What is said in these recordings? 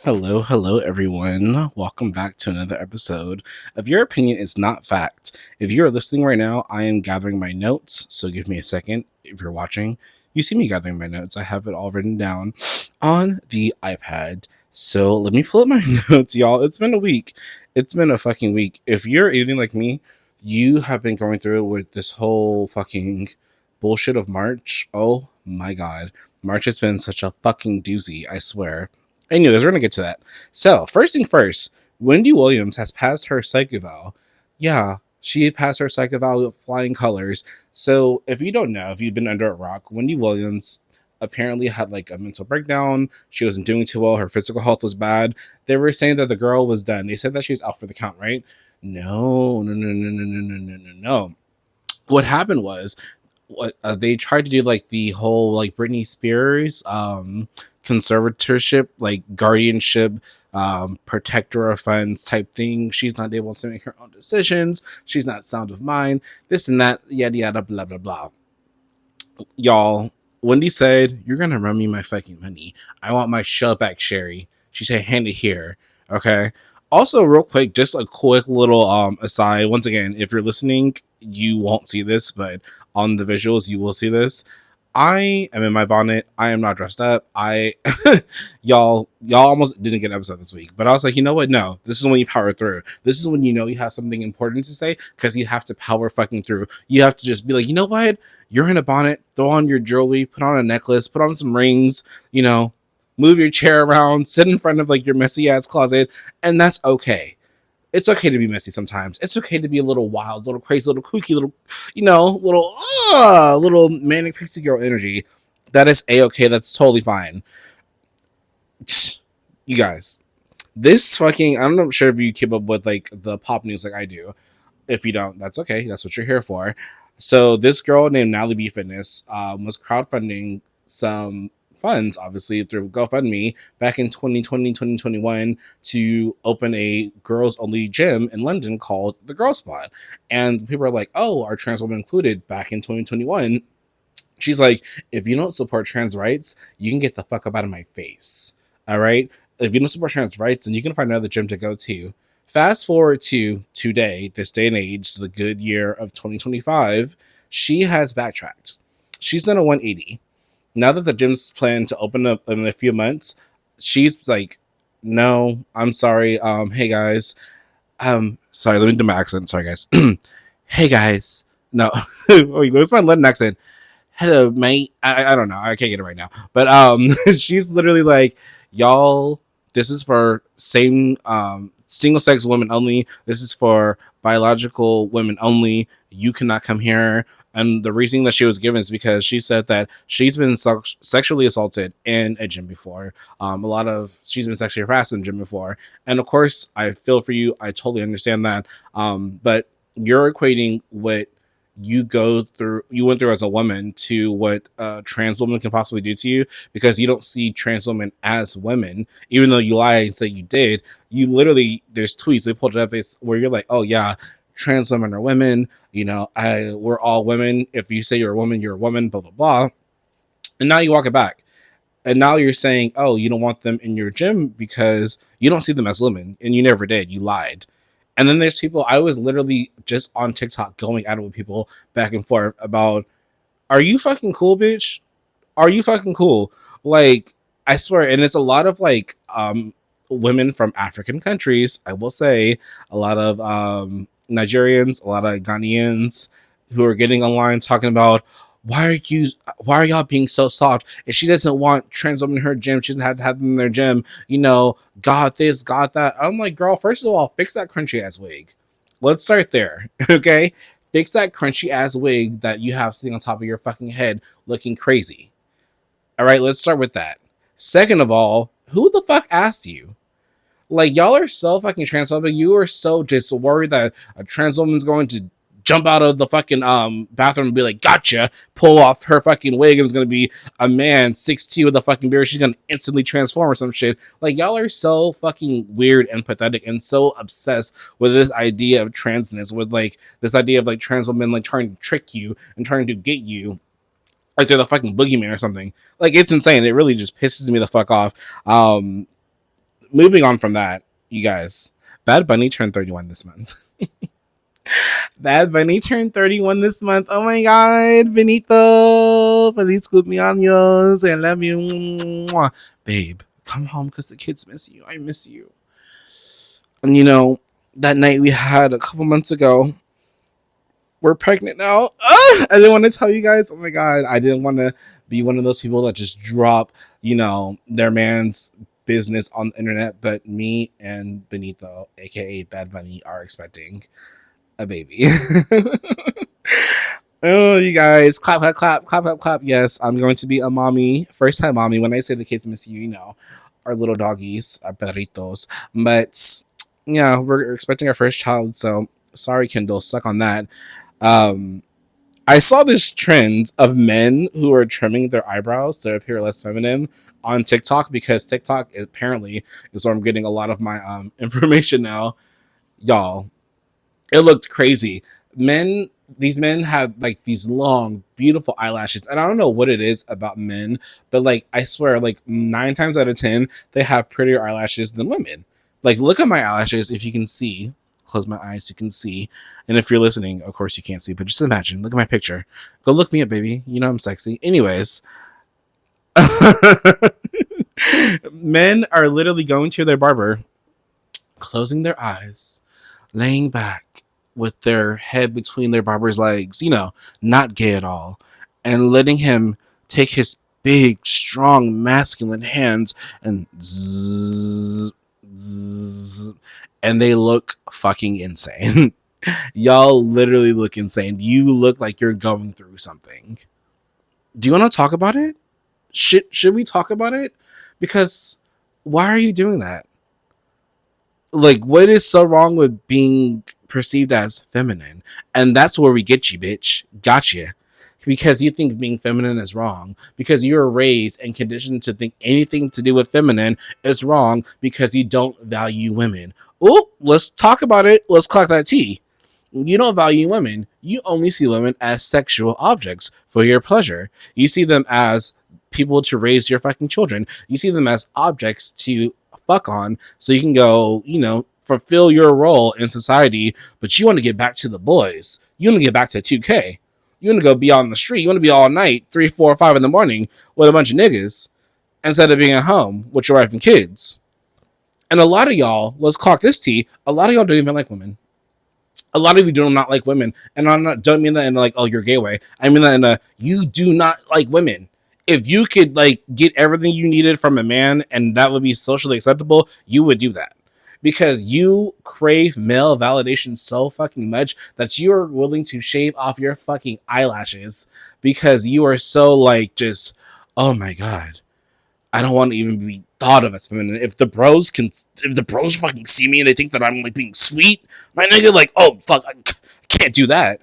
Hello, everyone. Welcome back to another episode of Your Opinion is Not Fact. If you're listening right now, I am gathering my notes, so give me a second. If you're watching, you see me gathering my notes. I have it all written down on the iPad. So let me pull up my notes, y'all. It's been a week. It's been a fucking week. If you're anything like me, you have been going through it with this whole fucking bullshit of March. Oh my god. March has been such a fucking doozy, I swear. Anyways, we're gonna get to that. So, first thing first, Wendy Williams has passed her psych eval. Yeah, she passed her psych eval with flying colors. So, if you don't know, if you've been under a rock, Wendy Williams apparently had like a mental breakdown. She wasn't doing too well. Her physical health was bad. They were saying that the girl was done. They said that she was out for the count, right? No. What happened was they tried to do like the whole like Britney Spears conservatorship, like guardianship, protector of funds type thing. She's not able to make her own decisions. She's not sound of mind. This and that, yada yada, blah blah blah. Y'all, Wendy said, "You're gonna run me my fucking money. I want my shell back, Sherry." She said, "Hand it here." Okay. Also, real quick, just a quick little aside. Once again, if you're listening, you won't see this, but on the visuals, you will see this. I am in my bonnet. I am not dressed up. Y'all almost didn't get an episode this week, but I was like, you know what? No, this is when you power through. This is when you know you have something important to say because you have to power fucking through. You have to just be like, you know what? You're in a bonnet. Throw on your jewelry. Put on a necklace. Put on some rings. Move your chair around. Sit in front of like your messy ass closet, and that's okay. It's okay to be messy sometimes. It's okay to be a little wild, little crazy, little kooky, little manic pixie girl energy. That is a-okay. That's totally fine. You guys, this fucking, I'm not sure if you keep up with like the pop news like I do. If you don't, that's okay. That's what you're here for. So this girl named Natalie B Fitness was crowdfunding some funds, obviously through GoFundMe, back in 2020, 2021, to open a girls only gym in London called the Girl Spot. And people are like, oh, are trans women included back in 2021? She's like, if you don't support trans rights, you can get the fuck up out of my face. All right? If you don't support trans rights, then you can find another gym to go to. Fast forward to today, this day and age, the good year of 2025, she has backtracked. She's done a 180. Now that the gym's planned to open up in a few months, she's like, no, I'm sorry. Hey guys. Sorry, let me do my accent. Sorry, guys. Hey guys. No, wait, what's my London accent? Hello, mate. I don't know. I can't get it right now. But she's literally like, y'all, this is for same single sex women only. This is for biological women only. You cannot come here. And the reason that she was given is because she said that she's been sexually assaulted in a gym before. She's been sexually harassed in a gym before. And of course, I feel for you. I totally understand that. But you're equating what you went through as a woman to what a trans woman can possibly do to you because you don't see trans women as women, even though you lie and say you did. You literally, there's tweets they pulled it up where you're like, oh yeah, trans women are women, we're all women. If you say you're a woman, you're a woman, blah blah blah. And now you walk it back, and now you're saying, oh, you don't want them in your gym because you don't see them as women, and you never did. You lied. And then there's people, I was literally just on TikTok going at it with people back and forth about, are you fucking cool, bitch? Are you fucking cool? Like, I swear, and it's a lot of like women from African countries, I will say, a lot of Nigerians, a lot of Ghanaians who are getting online talking about, why are y'all being so soft? If she doesn't want trans women in her gym, she doesn't have to have them in their gym, got this, got that. I'm like, girl, first of all, fix that crunchy ass wig. Let's start there. Okay? Fix that crunchy ass wig that you have sitting on top of your fucking head looking crazy. All right, let's start with that. Second of all, who the fuck asked you? Like, y'all are so fucking transphobic. You are so just worried that a trans woman's going to jump out of the fucking bathroom and be like, gotcha, pull off her fucking wig, and it's gonna be a man 6'2" with a fucking beard. She's gonna instantly transform or some shit. Like, y'all are so fucking weird and pathetic and so obsessed with this idea of transness, with like this idea of like trans women like trying to trick you and trying to get you like they're the fucking boogeyman or something. Like, it's insane. It really just pisses me the fuck off. moving on from that, you guys, Bad Bunny turned 31 this month. Bad Bunny turned 31 this month. Oh my god, Benito, feliz cumpleaños, I love you. Mwah. Babe, come home because the kids miss you. I miss you. And that night we had a couple months ago, we're pregnant now. I didn't want to tell you guys. Oh my god, I didn't want to be one of those people that just drop, their man's business on the internet. But me and Benito, aka Bad Bunny, are expecting a baby. Oh, you guys, clap, clap, clap, clap, clap, clap. Yes, I'm going to be a mommy, first time mommy. When I say the kids miss you, our little doggies, our perritos. But yeah, we're expecting our first child. So sorry, Kindle, suck on that. Um, I saw this trend of men who are trimming their eyebrows to appear less feminine on TikTok, because TikTok apparently is where I'm getting a lot of my information now. Y'all, it looked crazy. These men have like these long, beautiful eyelashes, and I don't know what it is about men, but like I swear, like 9 times out of 10, they have prettier eyelashes than women. Like, look at my eyelashes if you can see. Close my eyes, you can see. And if you're listening, of course you can't see, but just imagine. Look at my picture. Go look me up, baby. You know I'm sexy. Anyways, men are literally going to their barber, closing their eyes, laying back with their head between their barber's legs, not gay at all, and letting him take his big, strong, masculine hands and zzz, zzz, and they look fucking insane. Y'all literally look insane. You look like you're going through something. Do you want to talk about it? Should we talk about it? Because why are you doing that? Like, what is so wrong with being perceived as feminine? And that's where we get you, bitch. Gotcha. Because you think being feminine is wrong. Because you're raised and conditioned to think anything to do with feminine is wrong because you don't value women. Oh, let's talk about it. Let's clock that tea. You don't value women. You only see women as sexual objects for your pleasure. You see them as people to raise your fucking children. You see them as objects to fuck on so you can go, fulfill your role in society. But you want to get back to the boys. You want to get back to 2K. You want to go be on the street. You want to be all night, 3, 4, 5 in the morning with a bunch of niggas instead of being at home with your wife and kids. And a lot of y'all, let's clock this tea, a lot of y'all don't even like women. A lot of you do not like women, and don't mean that in like, oh, you're gay way. I mean that in a, you do not like women. If you could like get everything you needed from a man and that would be socially acceptable, you would do that. Because you crave male validation so fucking much that you are willing to shave off your fucking eyelashes because you are so like just, oh my god, I don't want to even be thought of as feminine. If the bros fucking see me and they think that I'm like being sweet, my nigga, like, oh fuck, I can't do that.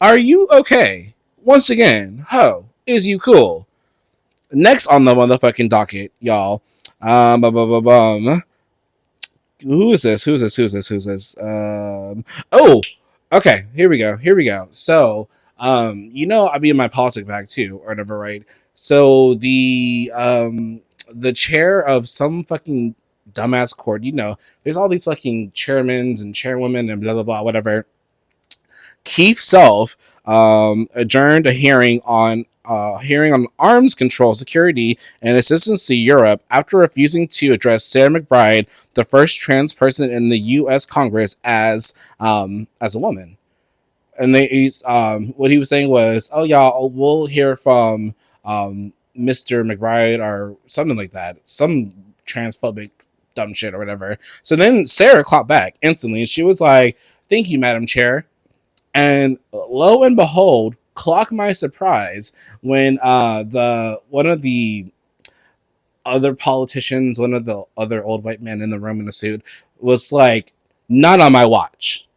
Are you okay? Once again, ho, is you cool? Next on the motherfucking docket, y'all. Who is this? Who's this? Who's this? Who's this? Oh, okay. Here we go. Here we go. So, I be in my politic bag too, or whatever, right? So the chair of some fucking dumbass court, there's all these fucking chairmen and chairwomen and blah blah blah, whatever. Keith Self adjourned a hearing on arms control, security, and assistance to Europe after refusing to address Sarah McBride, the first trans person in the U.S. Congress, as a woman. And what he was saying was, "Oh, y'all, we'll hear from Mr. McBride or something like that, some transphobic dumb shit or whatever." So then Sarah caught back instantly. She was like, "Thank you, Madam Chair." And lo and behold, clock my surprise when one of the other politicians, one of the other old white men in the room in a suit, was like, "Not on my watch."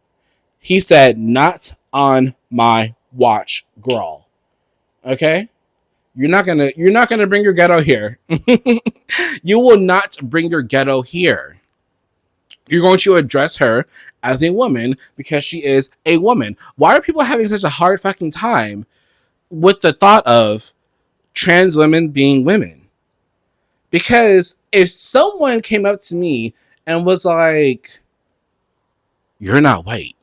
He said, "Not on my watch, girl." Okay? You're not gonna bring your ghetto here. You will not bring your ghetto here. You're going to address her as a woman because she is a woman. Why are people having such a hard fucking time with the thought of trans women being women? Because if someone came up to me and was like, "You're not white.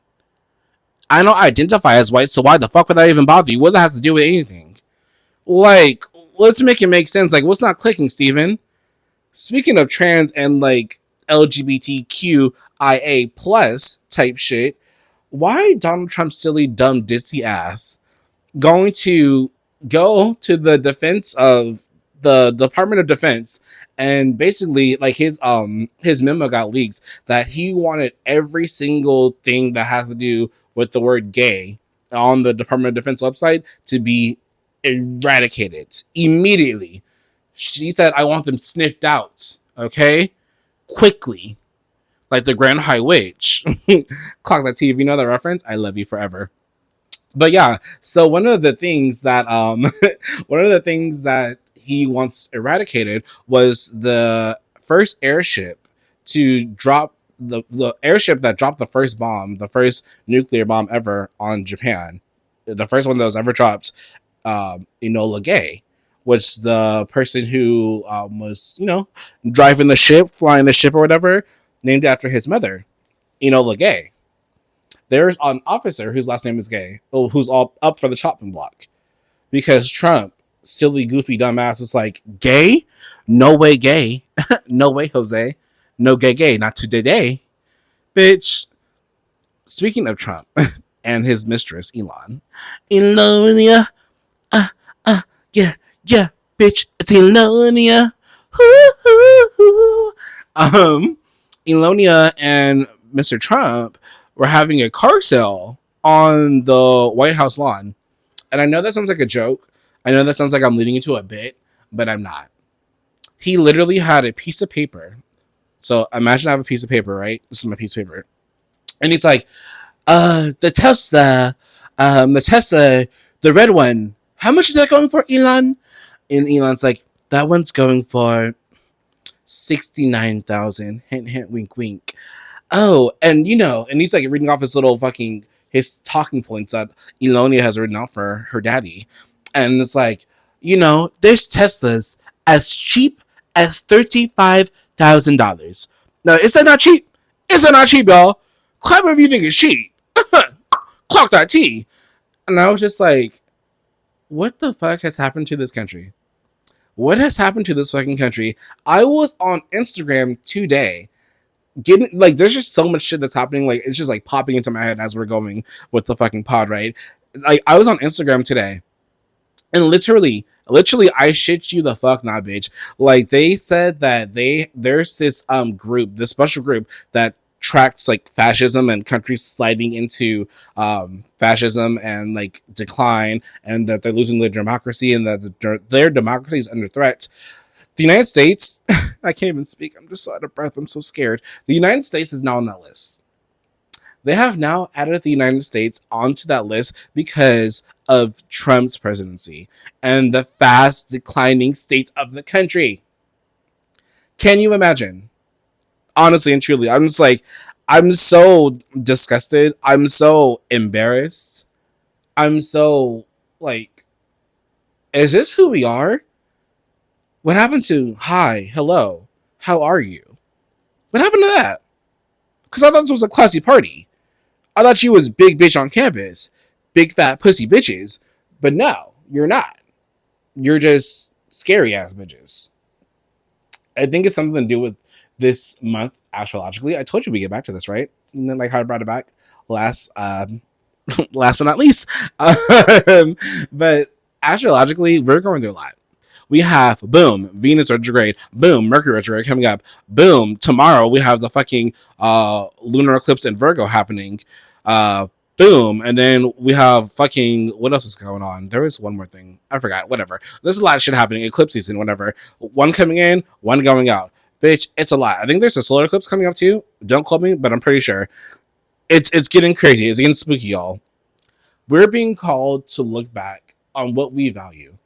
I don't identify as white, so why the fuck would I even bother you? What that has to do with anything?" Like, let's make it make sense. Like, what's not clicking, Steven? Speaking of trans and like LGBTQIA plus type shit, why Donald Trump's silly dumb ditzy ass going to go to the defense of the Department of Defense, and basically like his memo got leaks that he wanted every single thing that has to do with the word gay on the Department of Defense website to be eradicated immediately. She said, "I want them sniffed out, okay, quickly, like the Grand High Witch." Clock that T. If you know that reference, I love you forever. But yeah, so one of the things that one of the things that he wants eradicated was the first airship to drop the airship that dropped the first bomb, the first nuclear bomb ever on Japan, the first one that was ever dropped. Enola Gay was the person who was driving the ship, flying the ship or whatever, named after his mother, Enola Gay. There's an officer whose last name is Gay, who's all up for the chopping block because Trump, silly, goofy, dumbass, is like, "Gay? No way, gay. No way, Jose. No gay, gay. Not today, bitch." Speaking of Trump and his mistress, Elonia, uh, yeah, yeah, bitch, it's Elonia. Elonia and Mr. Trump were having a car sale on the White House lawn. And I know that sounds like a joke. I know that sounds like I'm leading into a bit, but I'm not. He literally had a piece of paper. So imagine I have a piece of paper, right? This is my piece of paper. And he's like, the Tesla, the red one, how much is that going for, Elon? And Elon's like, that one's going for 69,000. Hint, hint, wink, wink. Oh, and and he's like reading off his little fucking his talking points that Elonia has written out for her daddy. And it's like, there's Teslas as cheap as $35,000. Now, is that not cheap? Is that not cheap, y'all? Clap if you think it's cheap. Clock that T. And I was just like, what the fuck has happened to this country? What has happened to this fucking country? I was on Instagram today getting like there's just so much shit that's happening, like it's just like popping into my head as we're going with the fucking pod, right? Like I was on Instagram today and literally I shit you the fuck not, bitch. Like they said that there's this group, this special group that tracks like fascism and countries sliding into fascism and like decline, and that they're losing their democracy and that their democracy is under threat. The United States, I can't even speak. I'm just so out of breath. I'm so scared. The United States is now on that list. They have now added the United States onto that list because of Trump's presidency and the fast declining state of the country. Can you imagine? Honestly and truly, I'm just like, I'm so disgusted. I'm so embarrassed. I'm so like, is this who we are? What happened to hi, hello, how are you? What happened to that? Because I thought this was a classy party. I thought you was big bitch on campus, big fat pussy bitches. But no, you're not. You're just scary ass bitches. I think it's something to do with this month astrologically. I told you we get back to this, right? And then like how I brought it back last last but not least. But astrologically, we're going through a lot. We have, boom, Venus retrograde, boom, Mercury retrograde coming up, boom, tomorrow we have the fucking lunar eclipse in Virgo happening, boom, and then we have fucking, what else is going on? There is one more thing, I forgot, whatever. There's a lot of shit happening, eclipse season, whatever. One coming in, one going out. Bitch, it's a lot. I think there's a solar eclipse coming up too. Don't quote me, but I'm pretty sure. It's getting crazy. It's getting spooky, y'all. We're being called to look back on what we value,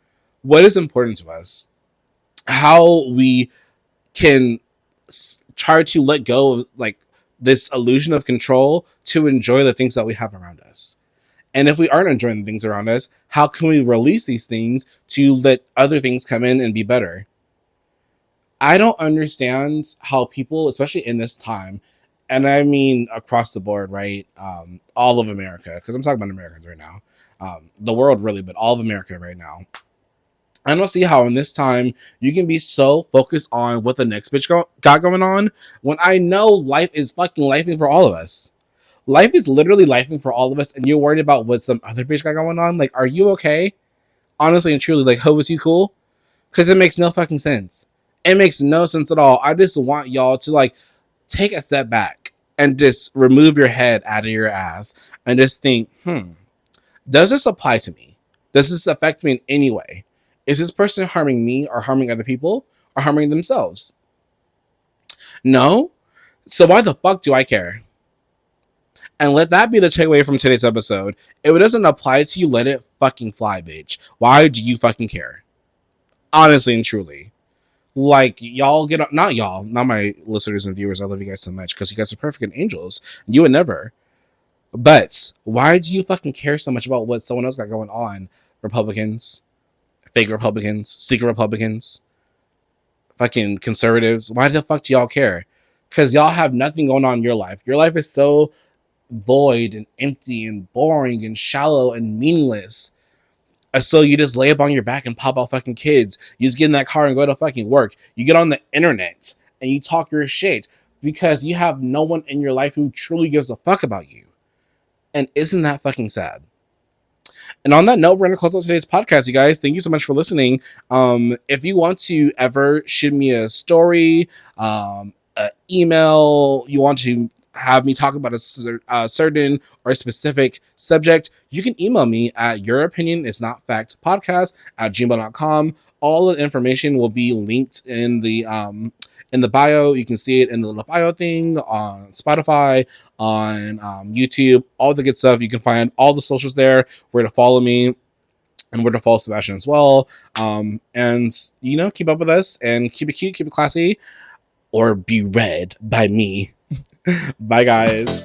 what is important to us, how we can try to let go of like this illusion of control to enjoy the things that we have around us. And if we aren't enjoying the things around us, how can we release these things to let other things come in and be better? I don't understand how people, especially in this time, and I mean across the board, right? All of America, because I'm talking about Americans right now, the world really, but all of America right now. I don't see how in this time you can be so focused on what the next bitch got going on when I know life is fucking lifing for all of us. Life is literally lifing for all of us, and you're worried about what some other bitch got going on. Like, are you okay? Honestly and truly, like, ho, was you cool? Because it makes no fucking sense. It makes no sense at all. I just want y'all to like take a step back and just remove your head out of your ass and just think, does this apply to me? Does this affect me in any way? Is this person harming me or harming other people or harming themselves? No? So why the fuck do I care? And let that be the takeaway from today's episode. If it doesn't apply to you, let it fucking fly, bitch. Why do you fucking care? Honestly and truly. Like, y'all get up, not y'all, not my listeners and viewers. I love you guys so much because you guys are perfect and angels. You would never. But why do you fucking care so much about what someone else got going on? Republicans, fake Republicans, secret Republicans, fucking conservatives. Why the fuck do y'all care? Because y'all have nothing going on in your life. Your life is so void and empty and boring and shallow and meaningless. So you just lay up on your back and pop out fucking kids. You just get in that car and go to fucking work. You get on the internet and you talk your shit because you have no one in your life who truly gives a fuck about you. And isn't that fucking sad? And on that note, we're going to close out today's podcast, you guys. Thank you so much for listening. If you want to ever shoot me a story, an email, you want to have me talk about a certain or a specific subject, you can email me at youropinionisnotfactpodcast@gmail.com. All the information will be linked in the bio. You can see it in the bio thing on Spotify, on YouTube, all the good stuff. You can find all the socials there where to follow me and where to follow Sebastian as well. And, keep up with us and keep it cute, keep it classy, or be read by me. Bye, guys.